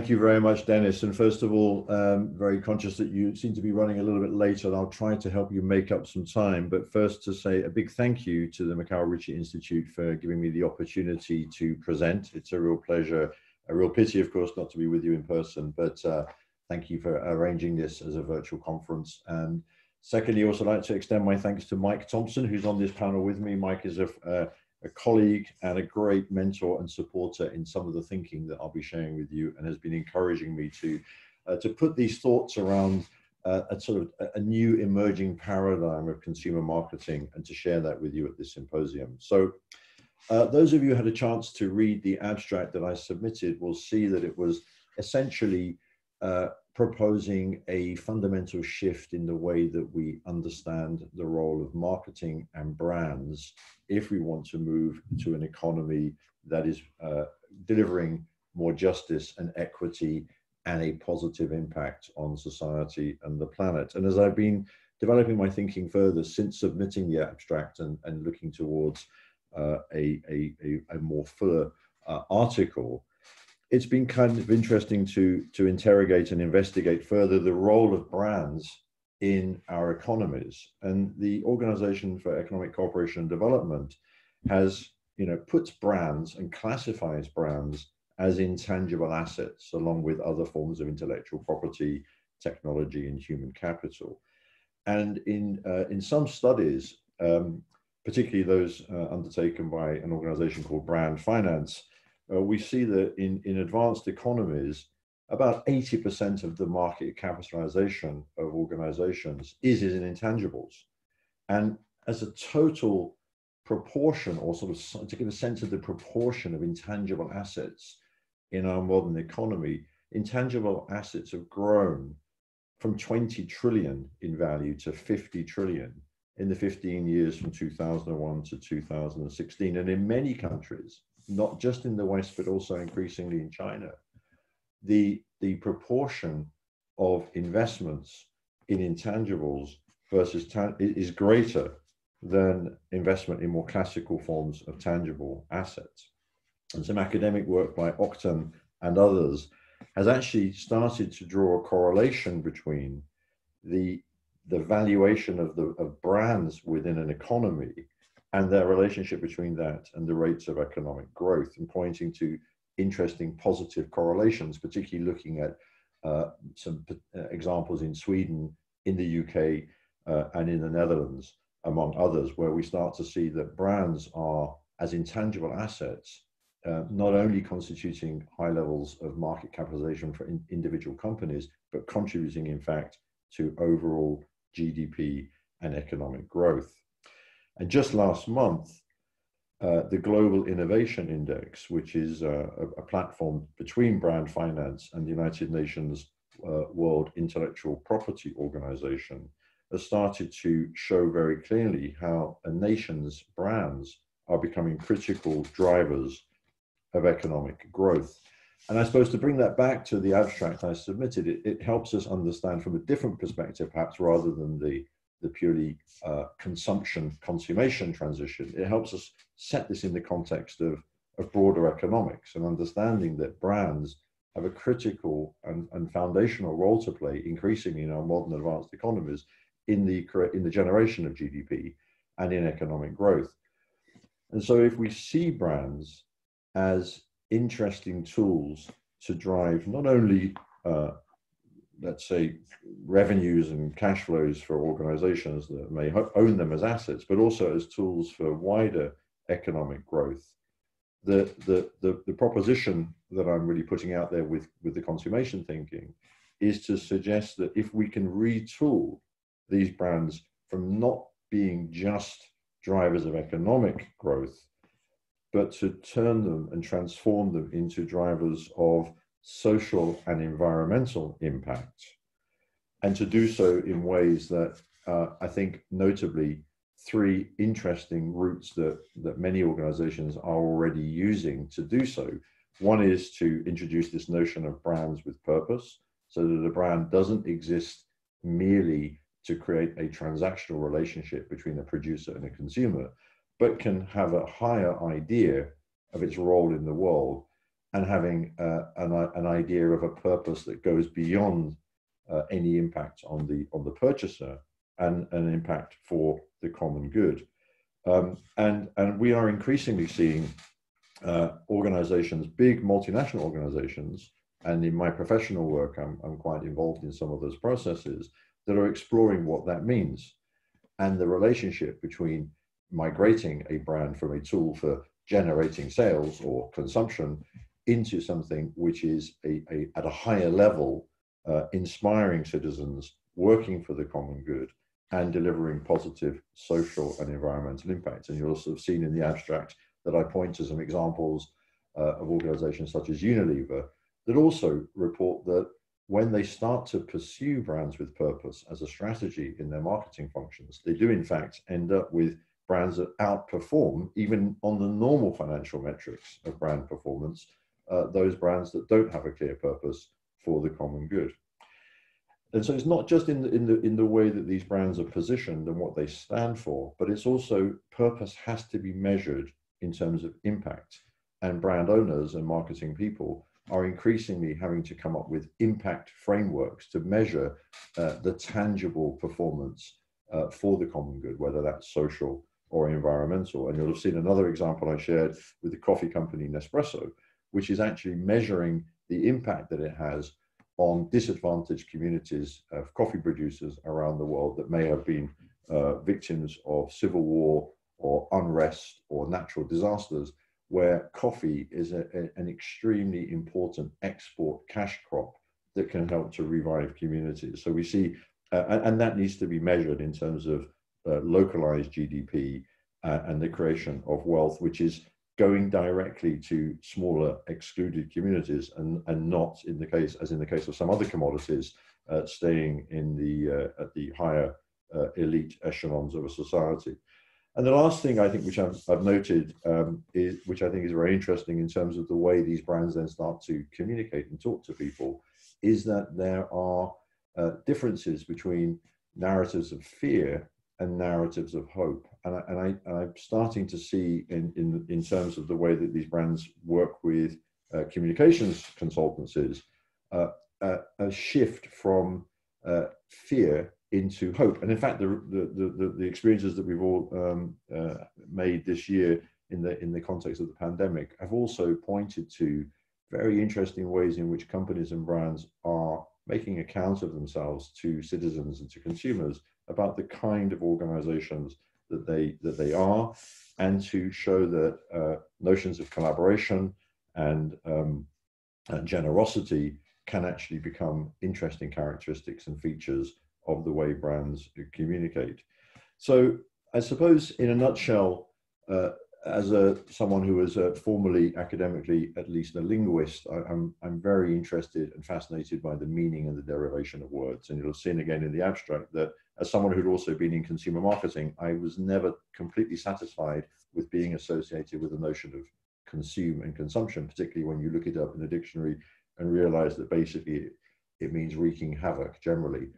Thank you very much, Dennis. And first of all, very conscious that you seem to be running a little bit late, and I'll try to help you make up some time. But first, to say a big thank you to the Mikhail Ritchie Institute for giving me the opportunity to present. It's a real pleasure, a real pity, of course, not to be with you in person, but thank you for arranging this as a virtual conference. And secondly, also like to extend my thanks to Mike Thompson, who's on this panel with me. Mike is a colleague and a great mentor and supporter in some of the thinking that I'll be sharing with you, and has been encouraging me to put these thoughts around a sort of a new emerging paradigm of consumer marketing, and to share that with you at this symposium. So those of you who had a chance to read the abstract that I submitted will see that it was essentially proposing a fundamental shift in the way that we understand the role of marketing and brands if we want to move to an economy that is delivering more justice and equity and a positive impact on society and the planet. And as I've been developing my thinking further since submitting the abstract and looking towards a more fuller article, it's been kind of interesting to interrogate and investigate further the role of brands in our economies. And the Organization for Economic Cooperation and Development has, puts brands and classifies brands as intangible assets, along with other forms of intellectual property, technology, and human capital. And in some studies, particularly those undertaken by an organization called Brand Finance, we see that in advanced economies, about 80% of the market capitalization of organizations is in intangibles. And as a total proportion, or sort of to get a sense of the proportion of intangible assets in our modern economy, intangible assets have grown from 20 trillion in value to 50 trillion in the 15 years from 2001 to 2016. And in many countries, not just in the West, but also increasingly in China, the proportion of investments in intangibles versus is greater than investment in more classical forms of tangible assets. And some academic work by Octon and others has actually started to draw a correlation between the valuation of brands within an economy and their relationship between that and the rates of economic growth, and pointing to interesting positive correlations, particularly looking at some examples in Sweden, in the UK, and in the Netherlands, among others, where we start to see that brands are, as intangible assets, not only constituting high levels of market capitalization for individual companies, but contributing, in fact, to overall GDP and economic growth. And just last month, the Global Innovation Index, which is a platform between Brand Finance and the United Nations World Intellectual Property Organization, has started to show very clearly how a nation's brands are becoming critical drivers of economic growth. And I suppose to bring that back to the abstract I submitted, it helps us understand from a different perspective, perhaps, rather than the purely consummation transition. It helps us set this in the context of broader economics, and understanding that brands have a critical and foundational role to play increasingly in our modern advanced economies in the generation of GDP and in economic growth. And so if we see brands as interesting tools to drive not only let's say, revenues and cash flows for organizations that may own them as assets, but also as tools for wider economic growth. The proposition that I'm really putting out there with the consummation thinking is to suggest that if we can retool these brands from not being just drivers of economic growth, but to turn them and transform them into drivers of social and environmental impact, and to do so in ways that I think notably three interesting routes that many organizations are already using to do so. One is to introduce this notion of brands with purpose, so that a brand doesn't exist merely to create a transactional relationship between a producer and a consumer, but can have a higher idea of its role in the world and having an idea of a purpose that goes beyond any impact on the purchaser and an impact for the common good. And we are increasingly seeing organizations, big multinational organizations, and in my professional work, I'm quite involved in some of those processes that are exploring what that means and the relationship between migrating a brand from a tool for generating sales or consumption into something which is at a higher level, inspiring citizens, working for the common good, and delivering positive social and environmental impacts. And you'll also have seen in the abstract that I point to some examples of organizations such as Unilever that also report that when they start to pursue brands with purpose as a strategy in their marketing functions, they do in fact end up with brands that outperform, even on the normal financial metrics of brand performance, those brands that don't have a clear purpose for the common good. And so it's not just in the way that these brands are positioned and what they stand for, but it's also purpose has to be measured in terms of impact. And brand owners and marketing people are increasingly having to come up with impact frameworks to measure the tangible performance for the common good, whether that's social or environmental. And you'll have seen another example I shared with the coffee company Nespresso, which is actually measuring the impact that it has on disadvantaged communities of coffee producers around the world that may have been victims of civil war or unrest or natural disasters, where coffee is an extremely important export cash crop that can help to revive communities. So we see, and that needs to be measured in terms of localized GDP and the creation of wealth, which is going directly to smaller excluded communities and not in the case, as in the case of some other commodities, staying in at the higher elite echelons of a society. And the last thing I think, which I've noted, which I think is very interesting in terms of the way these brands then start to communicate and talk to people, is that there are differences between narratives of fear and narratives of hope. And I'm starting to see in terms of the way that these brands work with communications consultancies, a shift from fear into hope. And in fact, the experiences that we've all made this year in the context of the pandemic have also pointed to very interesting ways in which companies and brands are making account of themselves to citizens and to consumers about the kind of organizations that they are, and to show that notions of collaboration and generosity can actually become interesting characteristics and features of the way brands communicate. So I suppose in a nutshell, as someone who is formerly academically at least a linguist, I'm very interested and fascinated by the meaning and the derivation of words. And you'll have seen again in the abstract that as someone who'd also been in consumer marketing, I was never completely satisfied with being associated with the notion of consume and consumption, particularly when you look it up in the dictionary and realize that basically it means wreaking havoc generally.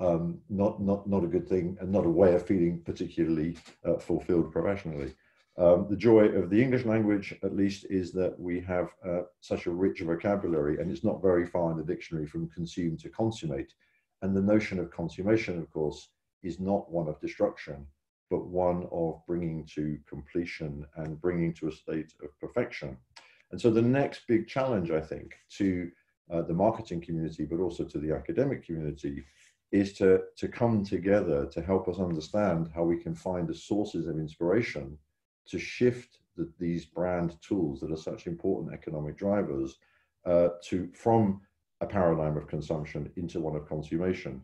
Not a good thing, and not a way of feeling particularly fulfilled professionally. The joy of the English language, at least, is that we have such a rich vocabulary, and it's not very far in the dictionary from consume to consummate. And the notion of consummation, of course, is not one of destruction, but one of bringing to completion and bringing to a state of perfection. And so the next big challenge, I think, to the marketing community, but also to the academic community, is to come together to help us understand how we can find the sources of inspiration to shift these brand tools that are such important economic drivers from a paradigm of consumption into one of consummation.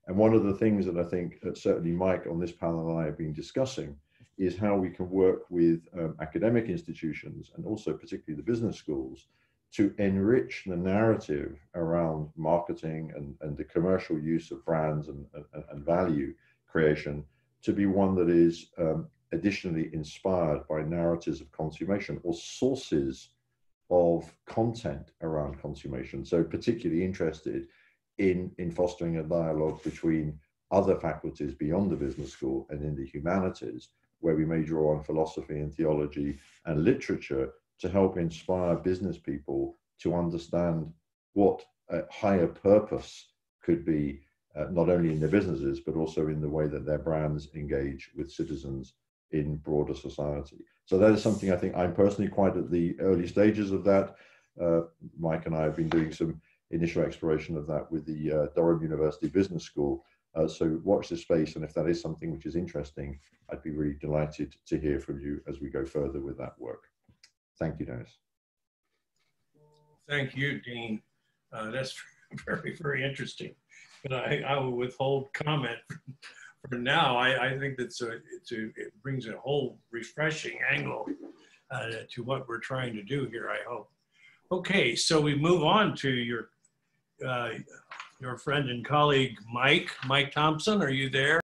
And one of the things that I think that certainly Mike on this panel and I have been discussing is how we can work with academic institutions and also particularly the business schools to enrich the narrative around marketing and the commercial use of brands and value creation to be one that is additionally inspired by narratives of consummation or sources of content around consummation. So particularly interested in fostering a dialogue between other faculties beyond the business school and in the humanities, where we may draw on philosophy and theology and literature to help inspire business people to understand what a higher purpose could be, not only in their businesses, but also in the way that their brands engage with citizens in broader society. So that is something I think I'm personally quite at the early stages of that. Mike and I have been doing some initial exploration of that with the Durham University Business School. So watch this space, and if that is something which is interesting, I'd be really delighted to hear from you as we go further with that work. Thank you, Dennis. Thank you, Dean. That's very, very interesting. But I will withhold comment for now. I think that's it brings a whole refreshing angle to what we're trying to do here, I hope. Okay, so we move on to your friend and colleague, Mike Thompson. Are you there?